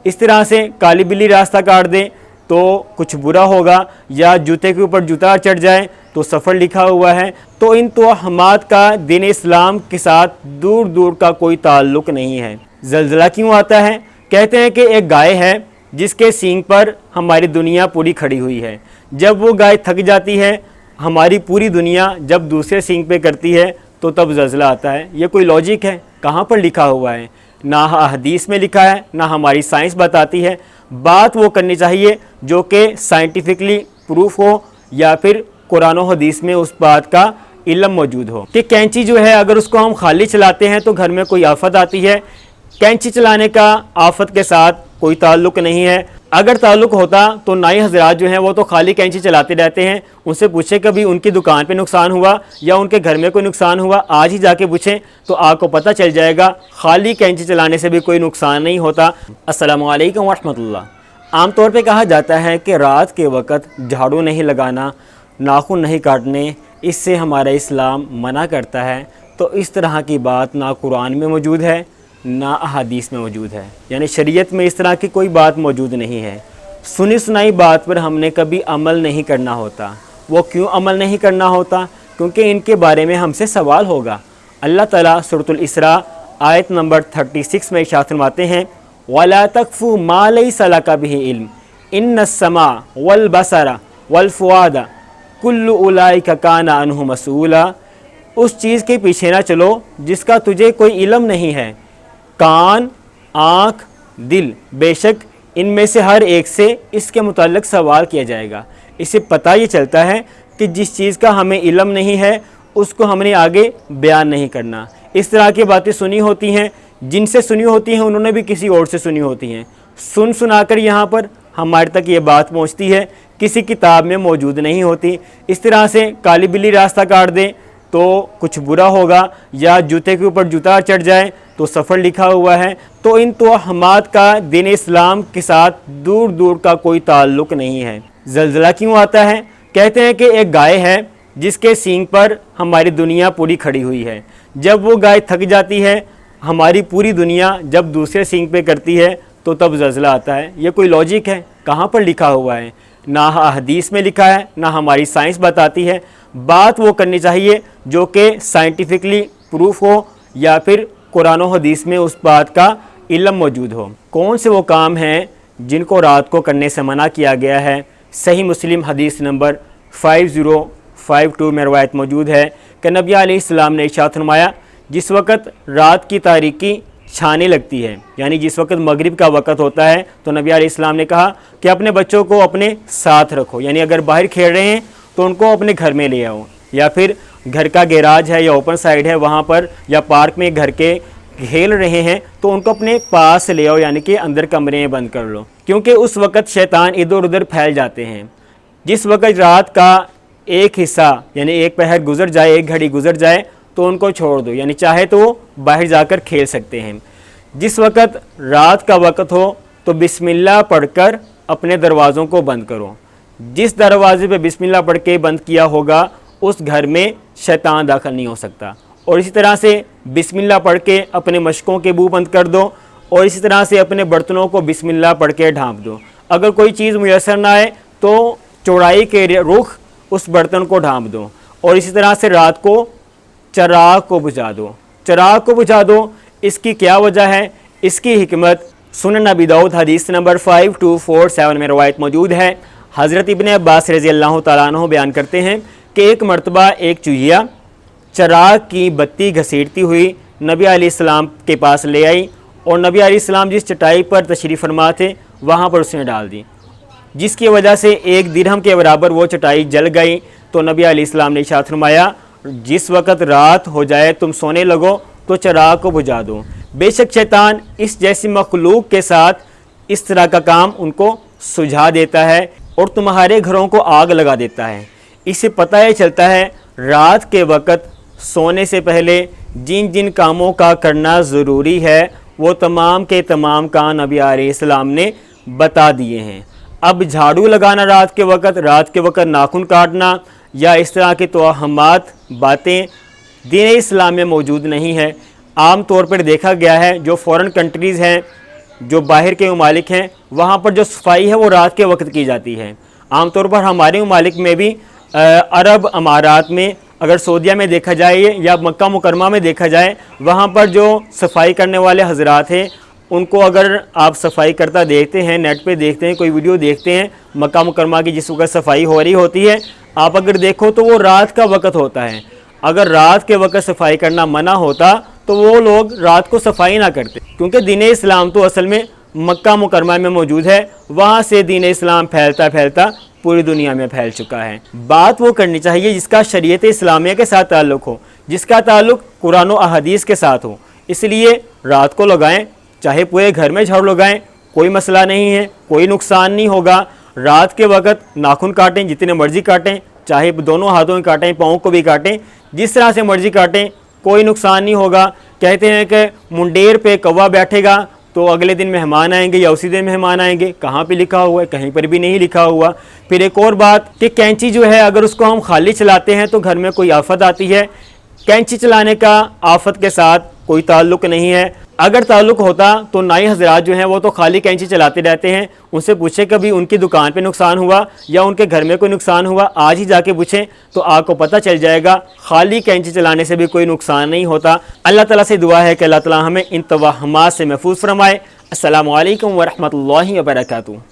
اس طرح سے کالی بلی راستہ کاٹ دے تو کچھ برا ہوگا، یا جوتے کے اوپر جوتا چڑھ جائے تو سفر لکھا ہوا ہے۔ تو ان توہمات کا دین اسلام کے ساتھ دور دور کا کوئی تعلق نہیں ہے۔ زلزلہ کیوں آتا ہے؟ کہتے ہیں کہ ایک گائے ہے جس کے سینگ پر ہماری دنیا پوری کھڑی ہوئی ہے۔ جب وہ گائے تھک جاتی ہے، ہماری پوری دنیا جب دوسرے سینگ پہ کرتی ہے تو تب زلزلہ آتا ہے۔ یہ کوئی لاجک ہے؟ کہاں پر لکھا ہوا ہے؟ نہ حدیث میں لکھا ہے، نہ ہماری سائنس بتاتی ہے۔ بات وہ کرنی چاہیے جو کہ سائنٹیفکلی پروف ہو، یا پھر قرآن و حدیث میں اس بات کا علم موجود ہو کہ کینچی جو ہے اگر اس کو ہم خالی چلاتے ہیں تو گھر میں کوئی آفت آتی ہے۔ کینچی چلانے کا آفت کے ساتھ کوئی تعلق نہیں ہے۔ اگر تعلق ہوتا تو نائی حضرات جو ہیں وہ تو خالی کینچی چلاتے رہتے ہیں، ان سے پوچھیں کبھی ان کی دکان پہ نقصان ہوا یا ان کے گھر میں کوئی نقصان ہوا؟ آج ہی جا کے پوچھیں تو آپ کو پتہ چل جائے گا خالی کینچی چلانے سے بھی کوئی نقصان نہیں ہوتا۔ السلام علیکم ورحمۃ اللہ۔ عام طور پہ کہا جاتا ہے کہ رات کے وقت جھاڑو نہیں لگانا، ناخن نہیں کاٹنے، اس سے ہمارا اسلام منع کرتا ہے۔ تو اس طرح کی بات نہ قرآن میں موجود ہے نہ احادیث میں موجود ہے، یعنی شریعت میں اس طرح کی کوئی بات موجود نہیں ہے۔ سنی سنائی بات پر ہم نے کبھی عمل نہیں کرنا ہوتا۔ وہ کیوں عمل نہیں کرنا ہوتا؟ کیونکہ ان کے بارے میں ہم سے سوال ہوگا۔ اللہ تعالیٰ سورۃ الاسراء آیت نمبر 36 میں ارشاد فرماتے ہیں وَلَا تَقْفُ مَا لَيْسَ لَكَ بِهِ عِلْمٌ إِنَّ السَّمْعَ وَالْبَصَرَ وَالْفُؤَادَ كُلُّ أُولَئِكَ كَانَ عَنْهُ مَسْئُولًا۔ اس چیز کے پیچھے نہ چلو جس کا تجھے کوئی علم نہیں ہے۔ کان، آنکھ، دل، بے شک ان میں سے ہر ایک سے اس کے متعلق سوال کیا جائے گا۔ اس سے پتہ یہ چلتا ہے کہ جس چیز کا ہمیں علم نہیں ہے اس کو ہم نے آگے بیان نہیں کرنا۔ اس طرح کی باتیں سنی ہوتی ہیں، جن سے سنی ہوتی ہیں انہوں نے بھی کسی اور سے سنی ہوتی ہیں، سنا کر یہاں پر ہمارے تک یہ بات پہنچتی ہے، کسی کتاب میں موجود نہیں ہوتی۔ اس طرح سے کالی بلی راستہ کاٹ دے تو کچھ برا ہوگا، یا جوتے کے اوپر جوتا چڑھ جائے تو سفر لکھا ہوا ہے۔ تو ان توہمات کا دین اسلام کے ساتھ دور دور کا کوئی تعلق نہیں ہے۔ زلزلہ کیوں آتا ہے؟ کہتے ہیں کہ ایک گائے ہے جس کے سینگ پر ہماری دنیا پوری کھڑی ہوئی ہے۔ جب وہ گائے تھک جاتی ہے، ہماری پوری دنیا جب دوسرے سینگ پہ کرتی ہے تو تب زلزلہ آتا ہے۔ یہ کوئی لاجک ہے؟ کہاں پر لکھا ہوا ہے؟ نہ حدیث میں لکھا ہے، نہ ہماری سائنس بتاتی ہے۔ بات وہ کرنی چاہیے جو کہ سائنٹیفکلی پروف ہو، یا پھر قرآن و حدیث میں اس بات کا علم موجود ہو۔ کون سے وہ کام ہیں جن کو رات کو کرنے سے منع کیا گیا ہے؟ صحیح مسلم حدیث نمبر 5052 میں روایت موجود ہے کہ نبی علیہ السلام نے ارشاد فرمایا جس وقت رات کی تاریکی چھانے لگتی ہے، یعنی جس وقت مغرب کا وقت ہوتا ہے، تو نبی علیہ السلام نے کہا کہ اپنے بچوں کو اپنے ساتھ رکھو، یعنی اگر باہر کھیل رہے ہیں تو ان کو اپنے گھر میں لے آؤ، یا پھر گھر کا گیراج ہے یا اوپن سائڈ ہے وہاں پر، یا پارک میں گھر کے کھیل رہے ہیں تو ان کو اپنے پاس لے آؤ، یعنی کہ اندر کمرے میں بند کر لو، کیونکہ اس وقت شیطان ادھر ادھر پھیل جاتے ہیں۔ جس وقت رات کا ایک حصہ یعنی ایک پہر گزر جائے، ایک گھڑی گزر جائے تو ان کو چھوڑ دو، یعنی چاہے تو وہ باہر جا کر کھیل سکتے ہیں۔ جس وقت رات کا وقت ہو تو بسم اللہ پڑھ کر اپنے دروازوں کو بند کرو۔ جس دروازے پہ بسم اللہ پڑھ کے بند کیا ہوگا اس گھر میں شیطان داخل نہیں ہو سکتا۔ اور اسی طرح سے بسم اللہ پڑھ کے اپنے مشکوں کے بو بند کر دو، اور اسی طرح سے اپنے برتنوں کو بسم اللہ پڑھ کے ڈھانپ دو۔ اگر کوئی چیز میسر نہ آئے تو چوڑائی کے رخ اس برتن کو ڈھانپ دو، اور اسی طرح سے رات کو چراغ کو بجھا دو۔ چراغ کو بجھا دو، اس کی کیا وجہ ہے؟ اس کی حکمت سنن ابی داؤد حدیث نمبر 5247 میں روایت موجود ہے۔ حضرت ابن عباس رضی اللہ تعالیٰ عنہ بیان کرتے ہیں کہ ایک مرتبہ ایک چوہیا چراغ کی بتی گھسیٹتی ہوئی نبی علیہ السلام کے پاس لے آئی، اور نبی علیہ السلام جس چٹائی پر تشریف فرما تھے وہاں پر اس نے ڈال دی، جس کی وجہ سے 1 درہم کے برابر وہ چٹائی جل گئی۔ تو نبی علیہ السلام نے ارشاد فرمایا جس وقت رات ہو جائے تم سونے لگو تو چراغ کو بجھا دو۔ بے شک شیطان اس جیسی مخلوق کے ساتھ اس طرح کا کام ان کو سجھا دیتا ہے اور تمہارے گھروں کو آگ لگا دیتا ہے۔ اس سے پتہ یہ چلتا ہے رات کے وقت سونے سے پہلے جن جن کاموں کا کرنا ضروری ہے وہ تمام کے تمام کام نبی علیہ السلام نے بتا دیے ہیں۔ اب جھاڑو لگانا رات کے وقت ناخن کاٹنا یا اس طرح کے توہمات باتیں دین اسلام میں موجود نہیں ہے۔ عام طور پر دیکھا گیا ہے جو فورن کنٹریز ہیں جو باہر کے ممالک ہیں وہاں پر جو صفائی ہے وہ رات کے وقت کی جاتی ہے. عام طور پر ہمارے ممالک میں بھی عرب امارات میں اگر سعودیہ میں دیکھا جائے یا مکہ مکرمہ میں دیکھا جائے وہاں پر جو صفائی کرنے والے حضرات ہیں ان کو اگر آپ صفائی کرتا دیکھتے ہیں, نیٹ پہ دیکھتے ہیں, کوئی ویڈیو دیکھتے ہیں مکہ مکرمہ کی جس وقت صفائی ہو رہی ہوتی ہے, آپ اگر دیکھو تو وہ رات کا وقت ہوتا ہے. اگر رات کے وقت صفائی کرنا منع ہوتا تو وہ لوگ رات کو صفائی نہ کرتے, کیونکہ دین اسلام تو اصل میں مکہ مکرمہ میں موجود ہے, وہاں سے دین اسلام پھیلتا پھیلتا پوری دنیا میں پھیل چکا ہے. بات وہ کرنی چاہیے جس کا شریعت اسلامیہ کے ساتھ تعلق ہو, جس کا تعلق قرآن و احادیث کے ساتھ ہو. اس لیے رات کو لگائیں, چاہے پورے گھر میں جھاڑو لگائیں, کوئی مسئلہ نہیں ہے, کوئی نقصان نہیں ہوگا. رات کے وقت ناخن کاٹیں, جتنے مرضی کاٹیں, چاہے دونوں ہاتھوں میں کاٹیں, پاؤں کو بھی کاٹیں, جس طرح سے مرضی کاٹیں, کوئی نقصان نہیں ہوگا. کہتے ہیں کہ منڈیر پہ کوا بیٹھے گا تو اگلے دن مہمان آئیں گے یا اسی دن مہمان آئیں گے. کہاں پہ لکھا ہوا ہے؟ کہیں پر بھی نہیں لکھا ہوا. پھر ایک اور بات کہ کینچی جو ہے اگر اس کو ہم خالی چلاتے ہیں تو گھر میں کوئی آفت آتی ہے. کینچی چلانے کا آفت کے ساتھ کوئی تعلق نہیں ہے. اگر تعلق ہوتا تو نائی حضرات جو ہیں وہ تو خالی کینچی چلاتے رہتے ہیں. ان سے پوچھیں کبھی ان کی دکان پہ نقصان ہوا یا ان کے گھر میں کوئی نقصان ہوا, آج ہی جا کے پوچھیں تو آپ کو پتہ چل جائے گا خالی کینچی چلانے سے بھی کوئی نقصان نہیں ہوتا. اللہ تعالیٰ سے دعا ہے کہ اللہ تعالیٰ ہمیں ان توہمات سے محفوظ فرمائے. السلام علیکم ورحمۃ اللہ وبرکاتہ.